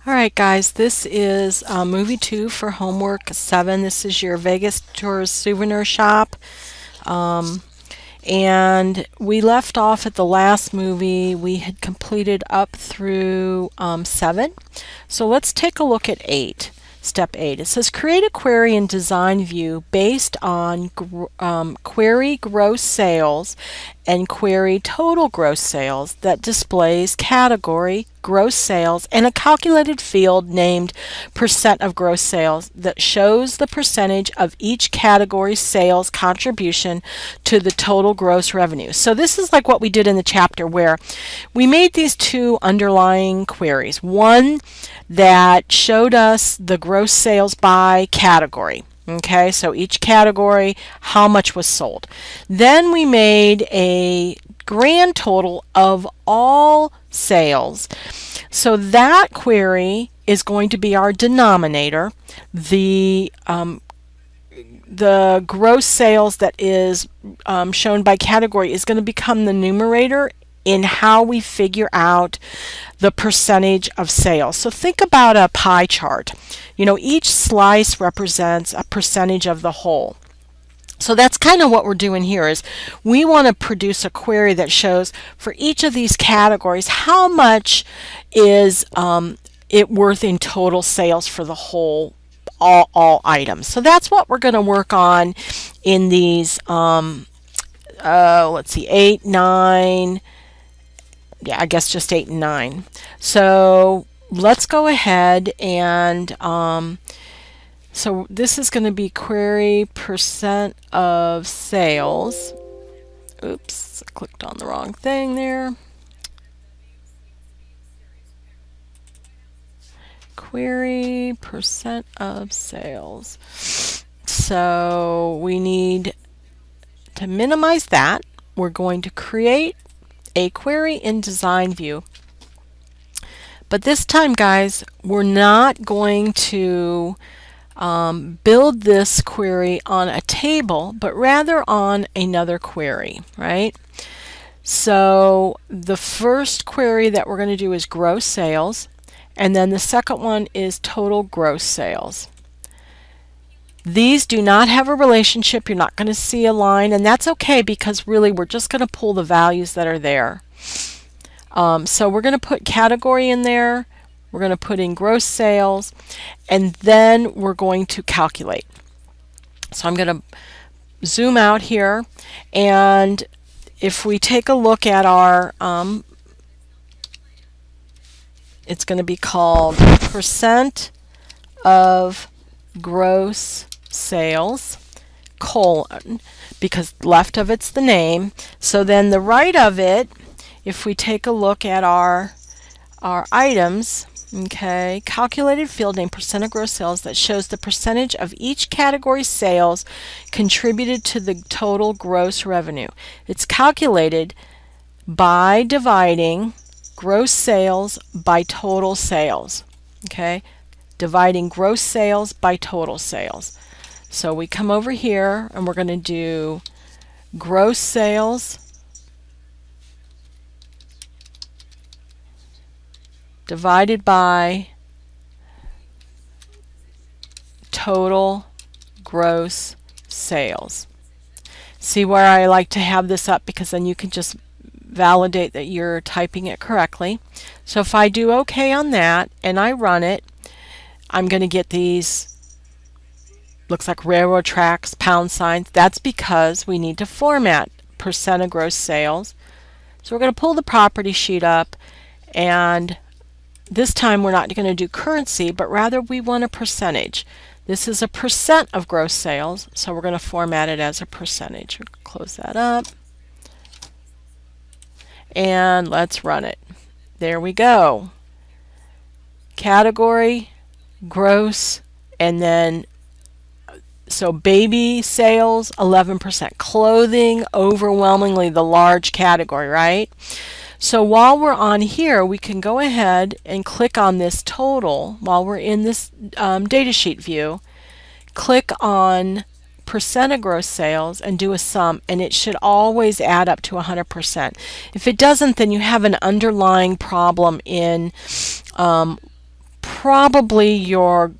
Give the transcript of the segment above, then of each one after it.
All right, guys, this is movie 2 for homework 7. This is your Vegas Tourist Souvenir Shop. Um, and we left off at the last movie. We had completed up through 7. So let's take a look at 8. Step 8. It says create a query in design view based on query gross sales and query total gross sales that displays category gross sales and a calculated field named percent of gross sales that shows the percentage of each category's sales contribution to the total gross revenue. So this is like what we did in the chapter where we made these two underlying queries. One that showed us the gross sales by category. Okay, so each category, how much was sold. Then we made a grand total of all sales. So that query is going to be our denominator. The gross sales that is shown by category is going to become the numerator in how we figure out the percentage of sales. So think about a pie chart. You know, each slice represents a percentage of the whole. So that's kind of what we're doing here is we want to produce a query that shows for each of these categories how much is it worth in total sales for the whole all items. So that's what we're going to work on in these let's see, 8, 9, yeah, I guess just 8 and 9. So let's go ahead and so this is going to be query percent of sales. Oops, I clicked on the wrong thing there. Query percent of sales. So we need to minimize that. We're going to create a query in design view. But this time, guys, we're not going to build this query on a table, but rather on another query, right? So the first query that we're going to do is gross sales, and then the second one is total gross sales. These do not have a relationship. You're not going to see a line, and that's okay because really we're just going to pull the values that are there. So we're going to put category in there. We're going to put in gross sales, and then we're going to calculate. So I'm going to zoom out here, and if we take a look at our, it's going to be called percent of gross sales, colon, because left of it's the name. So then the right of it, if we take a look at our items, okay, calculated field name percent of gross sales that shows the percentage of each category sales contributed to the total gross revenue. It's calculated by dividing gross sales by total sales. Okay, dividing gross sales by total sales. So we come over here and we're going to do gross sales divided by total gross sales. See where I like to have this up because then you can just validate that you're typing it correctly. So if I do OK on that and I run it, I'm going to get these, looks like railroad tracks, pound signs. That's because we need to format percent of gross sales. So we're going to pull the property sheet up, and this time we're not going to do currency, but rather we want a percentage. This is a percent of gross sales, so we're going to format it as a percentage. We'll close that up. And let's run it. There we go. Category, gross, and then so baby sales 11%, clothing overwhelmingly the large category, right? So while we're on here, we can go ahead and click on this total while we're in this datasheet view. Click on percent of gross sales and do a sum, and it should always add up to 100%. If it doesn't, then you have an underlying problem in probably your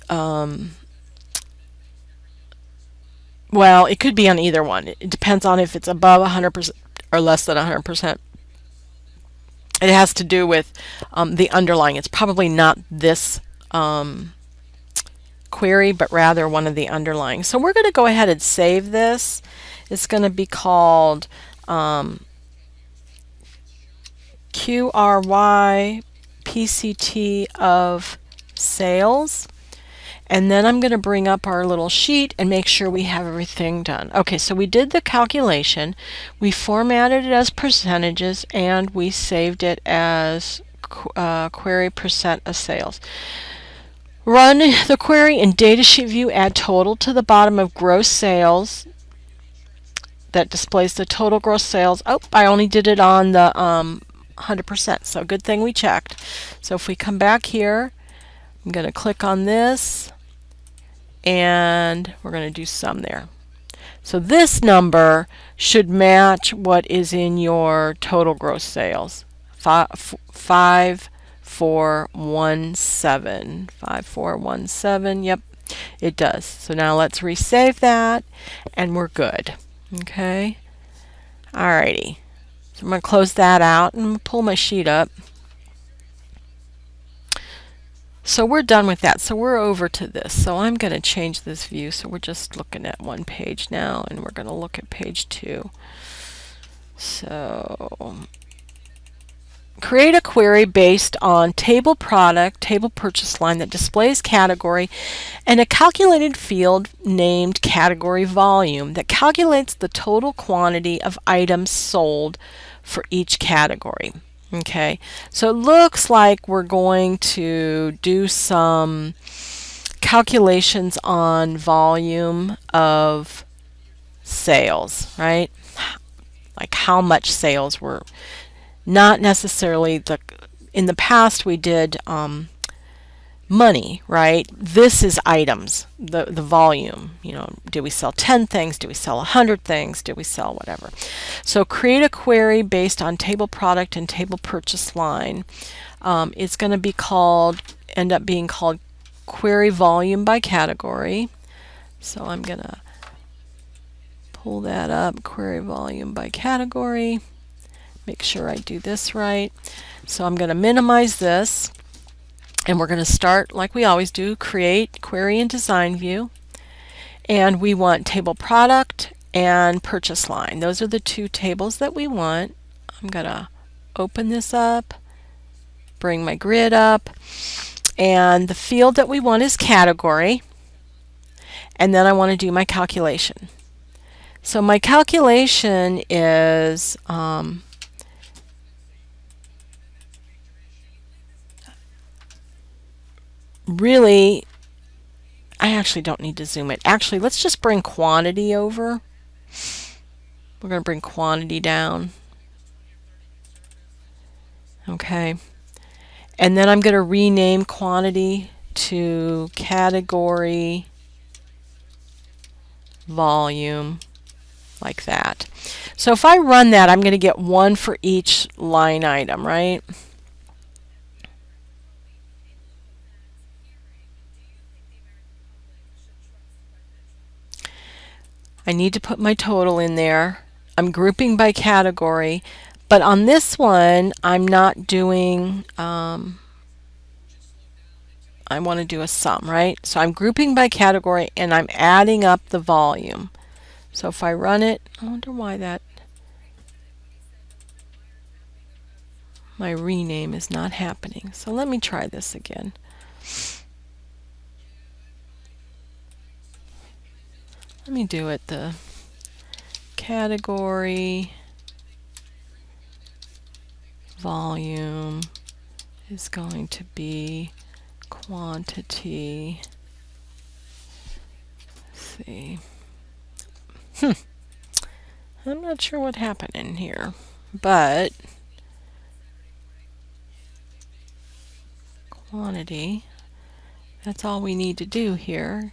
um, well, it could be on either one. It depends on if it's above 100% or less than 100%. It has to do with the underlying. It's probably not this um, query, but rather one of the underlying. So we're going to go ahead and save this. It's going to be called QRY PCT of sales. And then I'm going to bring up our little sheet and make sure we have everything done. Okay, so we did the calculation, we formatted it as percentages, and we saved it as query percent of sales. Run the query in Datasheet View, add total to the bottom of gross sales. That displays the total gross sales. Oh, I only did it on the 100%, so good thing we checked. So if we come back here, I'm going to click on this, and we're going to do sum there. So this number should match what is in your total gross sales. 5417. 5417. Yep, it does. So now let's resave that, and we're good. Okay. Alrighty. So I'm going to close that out and pull my sheet up. So we're done with that. So we're over to this. So I'm going to change this view. So we're just looking at one page now, and we're going to look at page 2. So create a query based on table product, table purchase line that displays category, and a calculated field named category volume that calculates the total quantity of items sold for each category. Okay, so it looks like we're going to do some calculations on volume of sales, right? Like how much sales were, not necessarily in the past we did money, right? This is items, the volume. You know, did we sell 10 things? Did we sell 100 things? Did we sell whatever? So create a query based on table product and table purchase line. It's going to be end up being called query volume by category. So I'm going to pull that up, query volume by category. Make sure I do this right. So I'm going to minimize this. And we're going to start like we always do, create query in design view. And we want table product and purchase line. Those are the two tables that we want. I'm going to open this up, bring my grid up, and the field that we want is category. And then I want to do my calculation. So my calculation is really, I actually don't need to zoom it. Actually, let's just bring quantity over. We're going to bring quantity down. Okay. And then I'm going to rename quantity to category volume, like that. So if I run that, I'm going to get one for each line item, right? I need to put my total in there. I'm grouping by category, but on this one I'm not doing I want to do a sum, right? So I'm grouping by category and I'm adding up the volume. So if I run it, I wonder why my rename is not happening. So let me try this again. Let me do it the category volume is going to be quantity. Let's see. I'm not sure what happened in here, but quantity, that's all we need to do here.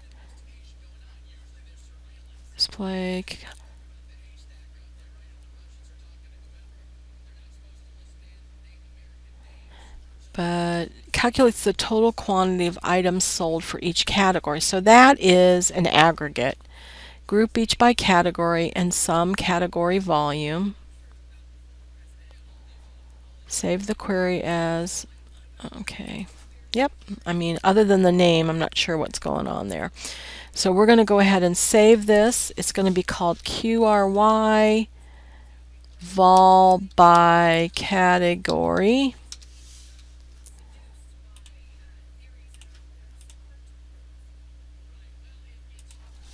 Display. but calculates the total quantity of items sold for each category. So that is an aggregate. Group each by category and sum category volume. Save the query as, okay, yep, I mean, other than the name, I'm not sure what's going on there. So we're going to go ahead and save this. It's going to be called QRY vol by category.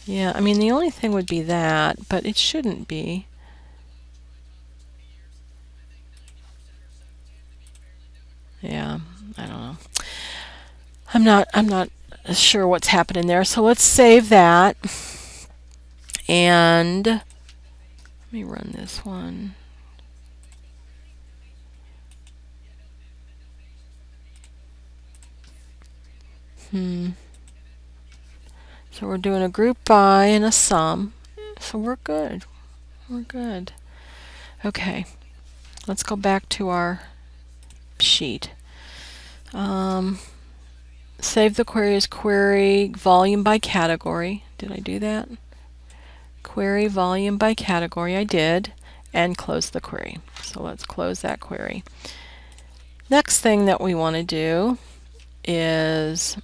Yeah, I mean, the only thing would be that, but it shouldn't be. Yeah, I don't know. I'm not sure what's happening there. So let's save that. And let me run this one. So we're doing a group by and a sum. So we're good. We're good. Okay. Let's go back to our sheet. Save the query as query volume by category. Did I do that? Query volume by category. I did. And close the query. So let's close that query. Next thing that we want to do is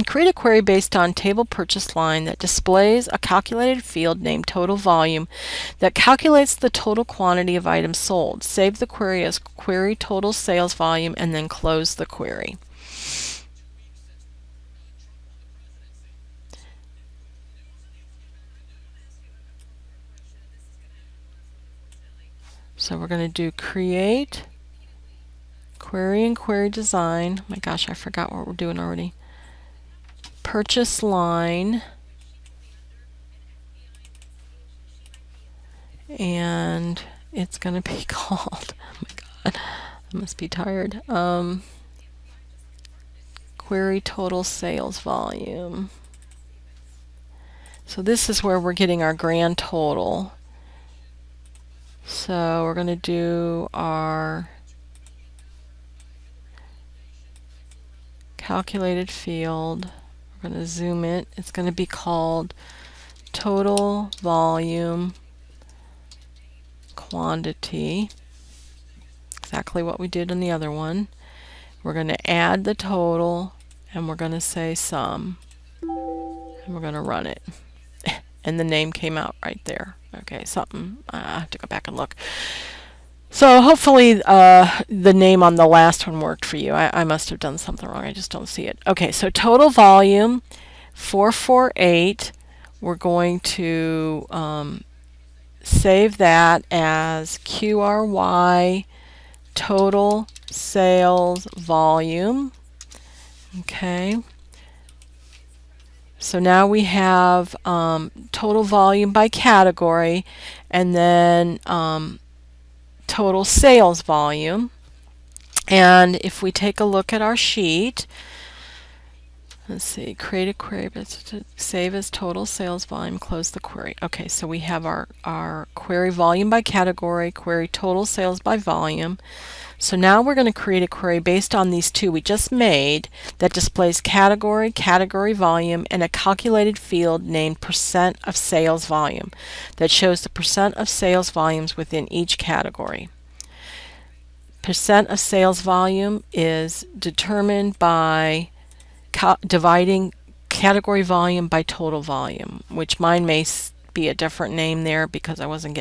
create a query based on table purchase line that displays a calculated field named total volume that calculates the total quantity of items sold. Save the query as query total sales volume and then close the query. So we're going to do create query and query design. Oh my gosh, I forgot what we're doing already. Purchase line, and it's going to be called, oh my god, I must be tired, query total sales volume. So this is where we're getting our grand total. So we're going to do our calculated field. We're going to zoom it. It's going to be called total volume quantity. Exactly what we did in the other one. We're going to add the total and we're going to say sum. And we're going to run it. And the name came out right there. Okay, something. I have to go back and look. So hopefully the name on the last one worked for you. I must have done something wrong. I just don't see it. Okay, so total volume 448. We're going to save that as QRY total sales volume. Okay. So now we have total volume by category and then total sales volume. And if we take a look at our sheet, let's see, create a query, save as total sales volume, close the query. Okay, so we have our query volume by category, query total sales by volume. So now we're going to create a query based on these two we just made that displays category, category volume, and a calculated field named percent of sales volume that shows the percent of sales volumes within each category. Percent of sales volume is determined by dividing category volume by total volume, which mine may be a different name there because I wasn't getting